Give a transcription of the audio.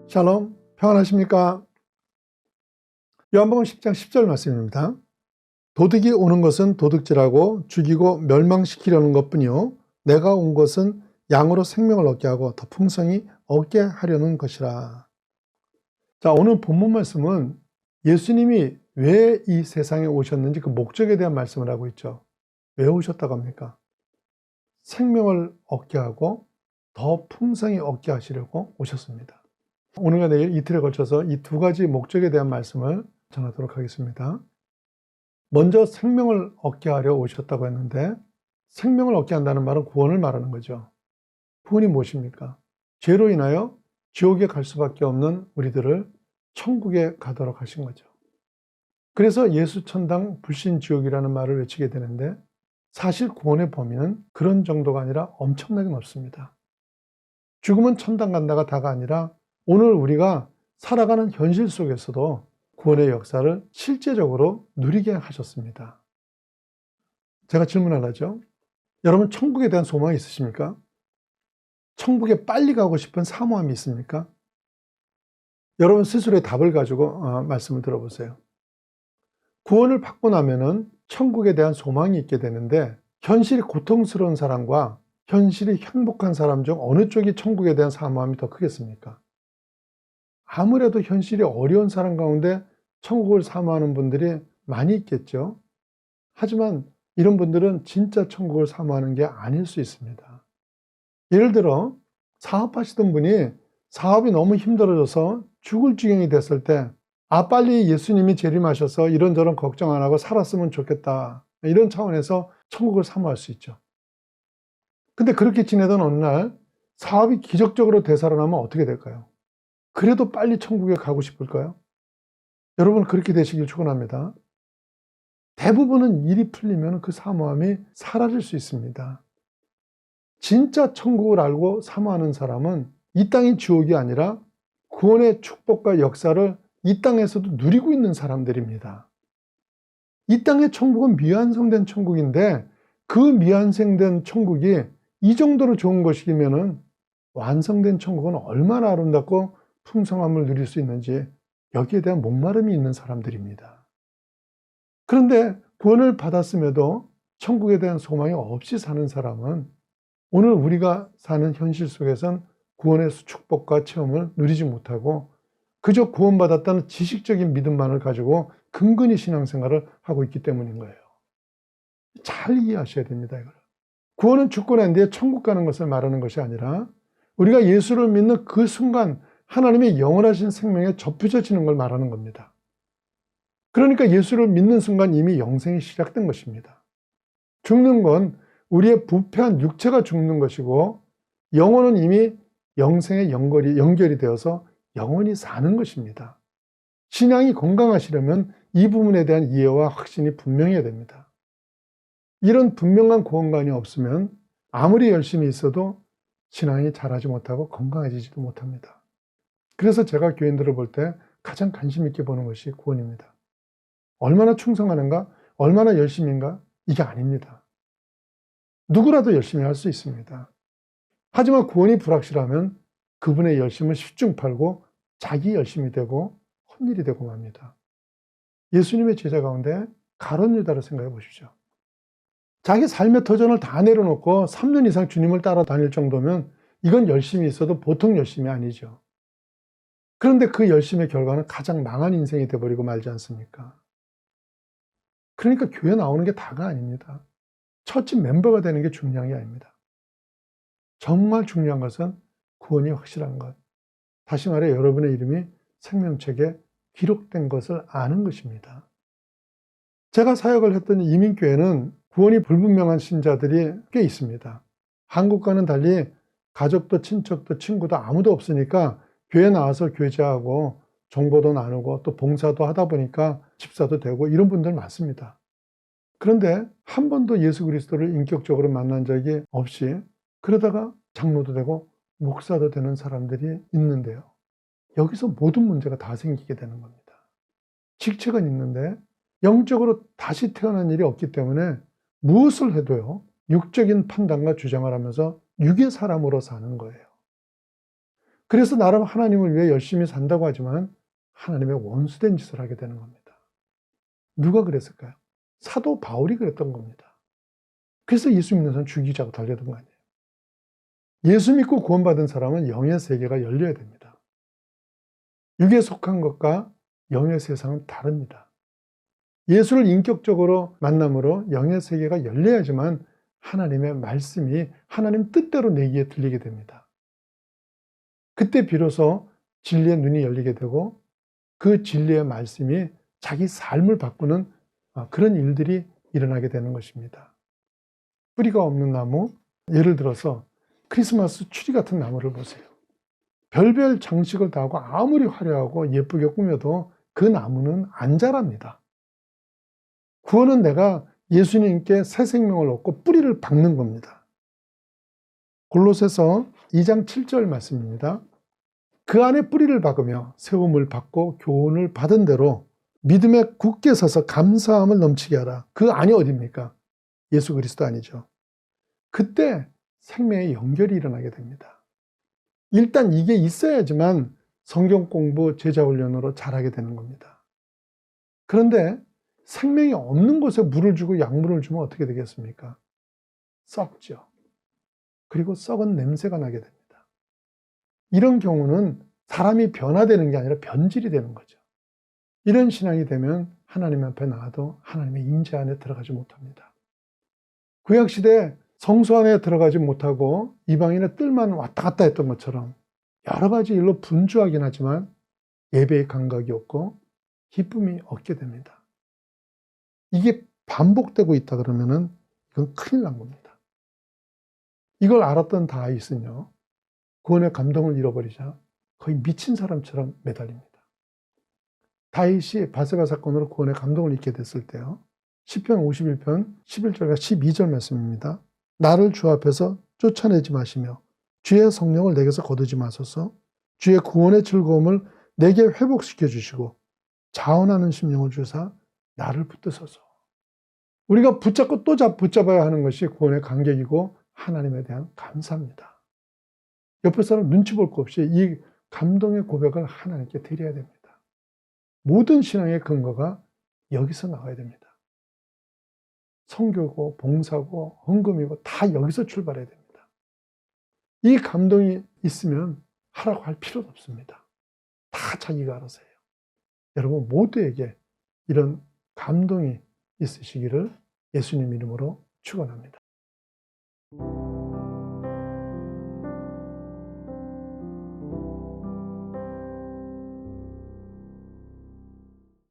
샬롬, 평안하십니까? 요한복음 10장 10절 말씀입니다. 도둑이 오는 것은 도둑질하고 죽이고 멸망시키려는 것뿐이요 내가 온 것은 양으로 생명을 얻게 하고 더 풍성히 얻게 하려는 것이라. 자, 오늘 본문 말씀은 예수님이 왜 이 세상에 오셨는지 그 목적에 대한 말씀을 하고 있죠. 왜 오셨다고 합니까? 생명을 얻게 하고 더 풍성히 얻게 하시려고 오셨습니다. 오늘과 내일 이틀에 걸쳐서 이 두 가지 목적에 대한 말씀을 전하도록 하겠습니다. 먼저 생명을 얻게 하려 오셨다고 했는데, 생명을 얻게 한다는 말은 구원을 말하는 거죠. 구원이 무엇입니까? 죄로 인하여 지옥에 갈 수밖에 없는 우리들을 천국에 가도록 하신 거죠. 그래서 예수천당 불신지옥이라는 말을 외치게 되는데, 사실 구원의 범위는 그런 정도가 아니라 엄청나게 넓습니다. 죽으면 천당 간다가 다가 아니라 오늘 우리가 살아가는 현실 속에서도 구원의 역사를 실제적으로 누리게 하셨습니다. 제가 질문 하나죠. 여러분, 천국에 대한 소망이 있으십니까? 천국에 빨리 가고 싶은 사모함이 있습니까? 여러분 스스로의 답을 가지고 말씀을 들어보세요. 구원을 받고 나면은 천국에 대한 소망이 있게 되는데, 현실이 고통스러운 사람과 현실이 행복한 사람 중 어느 쪽이 천국에 대한 사모함이 더 크겠습니까? 아무래도 현실이 어려운 사람 가운데 천국을 사모하는 분들이 많이 있겠죠. 하지만 이런 분들은 진짜 천국을 사모하는 게 아닐 수 있습니다. 예를 들어 사업하시던 분이 사업이 너무 힘들어져서 죽을 지경이 됐을 때, 빨리 예수님이 재림하셔서 이런저런 걱정 안 하고 살았으면 좋겠다, 이런 차원에서 천국을 사모할 수 있죠. 근데 그렇게 지내던 어느 날 사업이 기적적으로 되살아나면 어떻게 될까요? 그래도 빨리 천국에 가고 싶을까요? 여러분, 그렇게 되시길 축원합니다. 대부분은 일이 풀리면 그 사모함이 사라질 수 있습니다. 진짜 천국을 알고 사모하는 사람은 이 땅이 지옥이 아니라 구원의 축복과 역사를 이 땅에서도 누리고 있는 사람들입니다. 이 땅의 천국은 미완성된 천국인데, 그 미완성된 천국이 이 정도로 좋은 것이면은 완성된 천국은 얼마나 아름답고 풍성함을 누릴 수 있는지, 여기에 대한 목마름이 있는 사람들입니다. 그런데 구원을 받았음에도 천국에 대한 소망이 없이 사는 사람은 오늘 우리가 사는 현실 속에선 구원의 축복과 체험을 누리지 못하고 그저 구원받았다는 지식적인 믿음만을 가지고 근근히 신앙생활을 하고 있기 때문인 거예요. 잘 이해하셔야 됩니다, 이걸. 구원은 죽고 난 뒤에 천국 가는 것을 말하는 것이 아니라 우리가 예수를 믿는 그 순간 하나님의 영원하신 생명에 접혀지는 걸 말하는 겁니다. 그러니까 예수를 믿는 순간 이미 영생이 시작된 것입니다. 죽는 건 우리의 부패한 육체가 죽는 것이고, 영혼은 이미 영생에 연결이 되어서 영원히 사는 것입니다. 신앙이 건강하시려면 이 부분에 대한 이해와 확신이 분명해야 됩니다. 이런 분명한 구원관이 없으면 아무리 열심히 있어도 신앙이 자라지 못하고 건강해지지도 못합니다. 그래서 제가 교인들을 볼 때 가장 관심 있게 보는 것이 구원입니다. 얼마나 충성하는가, 얼마나 열심인가, 이게 아닙니다. 누구라도 열심히 할 수 있습니다. 하지만 구원이 불확실하면 그분의 열심을 십중팔고 자기 열심이 되고 헛일이 되고 맙니다. 예수님의 제자 가운데 가룟 유다를 생각해 보십시오. 자기 삶의 터전을 다 내려놓고 3년 이상 주님을 따라다닐 정도면 이건 열심히 있어도 보통 열심이 아니죠. 그런데 그 열심의 결과는 가장 망한 인생이 돼버리고 말지 않습니까? 그러니까 교회 나오는 게 다가 아닙니다. 처치 멤버가 되는 게 중요한 게 아닙니다. 정말 중요한 것은 구원이 확실한 것. 다시 말해 여러분의 이름이 생명책에 기록된 것을 아는 것입니다. 제가 사역을 했던 이민교회는 구원이 불분명한 신자들이 꽤 있습니다. 한국과는 달리 가족도 친척도 친구도 아무도 없으니까 교회 나와서 교제하고 정보도 나누고 또 봉사도 하다 보니까 집사도 되고 이런 분들 많습니다. 그런데 한 번도 예수 그리스도를 인격적으로 만난 적이 없이 그러다가 장로도 되고 목사도 되는 사람들이 있는데요. 여기서 모든 문제가 다 생기게 되는 겁니다. 직책은 있는데 영적으로 다시 태어난 일이 없기 때문에 무엇을 해도요, 육적인 판단과 주장을 하면서 육의 사람으로 사는 거예요. 그래서 나름 하나님을 위해 열심히 산다고 하지만 하나님의 원수된 짓을 하게 되는 겁니다. 누가 그랬을까요? 사도 바울이 그랬던 겁니다. 그래서 예수 믿는 사람 죽이자고 달려든 거 아니에요. 예수 믿고 구원받은 사람은 영의 세계가 열려야 됩니다. 육에 속한 것과 영의 세상은 다릅니다. 예수를 인격적으로 만남으로 영의 세계가 열려야지만 하나님의 말씀이 하나님 뜻대로 내 귀에 들리게 됩니다. 그때 비로소 진리의 눈이 열리게 되고 그 진리의 말씀이 자기 삶을 바꾸는 그런 일들이 일어나게 되는 것입니다. 뿌리가 없는 나무, 예를 들어서 크리스마스 추리 같은 나무를 보세요. 별별 장식을 다 하고 아무리 화려하고 예쁘게 꾸며도 그 나무는 안 자랍니다. 구원은 내가 예수님께 새 생명을 얻고 뿌리를 박는 겁니다. 골로새서 2장 7절 말씀입니다. 그 안에 뿌리를 박으며 세움을 받고 교훈을 받은 대로 믿음에 굳게 서서 감사함을 넘치게 하라. 그 안이 어디입니까? 예수 그리스도 아니죠. 그때 생명의 연결이 일어나게 됩니다. 일단 이게 있어야지만 성경 공부, 제자 훈련으로 잘하게 되는 겁니다. 그런데 생명이 없는 곳에 물을 주고 약물을 주면 어떻게 되겠습니까? 썩죠. 그리고 썩은 냄새가 나게 됩니다. 이런 경우는 사람이 변화되는 게 아니라 변질이 되는 거죠. 이런 신앙이 되면 하나님 앞에 나와도 하나님의 임재 안에 들어가지 못합니다. 구약시대 성소 안에 들어가지 못하고 이방인의 뜰만 왔다 갔다 했던 것처럼 여러 가지 일로 분주하긴 하지만 예배의 감각이 없고 기쁨이 없게 됩니다. 이게 반복되고 있다 그러면은 이건 큰일 난 겁니다. 이걸 알았던 다윗은요, 구원의 감동을 잃어버리자 거의 미친 사람처럼 매달립니다. 다윗이 바세바 사건으로 구원의 감동을 잃게 됐을 때요, 시편 51편 11절과 12절 말씀입니다. 나를 주 앞에서 쫓아내지 마시며 주의 성령을 내게서 거두지 마소서. 주의 구원의 즐거움을 내게 회복시켜 주시고 자원하는 심령을 주사 나를 붙드소서. 우리가 붙잡고 또 붙잡아야 하는 것이 구원의 감격이고 하나님에 대한 감사입니다. 옆에 사람 눈치 볼 것 없이 이 감동의 고백을 하나님께 드려야 됩니다. 모든 신앙의 근거가 여기서 나와야 됩니다. 선교고 봉사고 헌금이고 다 여기서 출발해야 됩니다. 이 감동이 있으면 하라고 할 필요도 없습니다. 다 자기가 알아서 해요. 여러분 모두에게 이런 감동이 있으시기를 예수님 이름으로 축원합니다.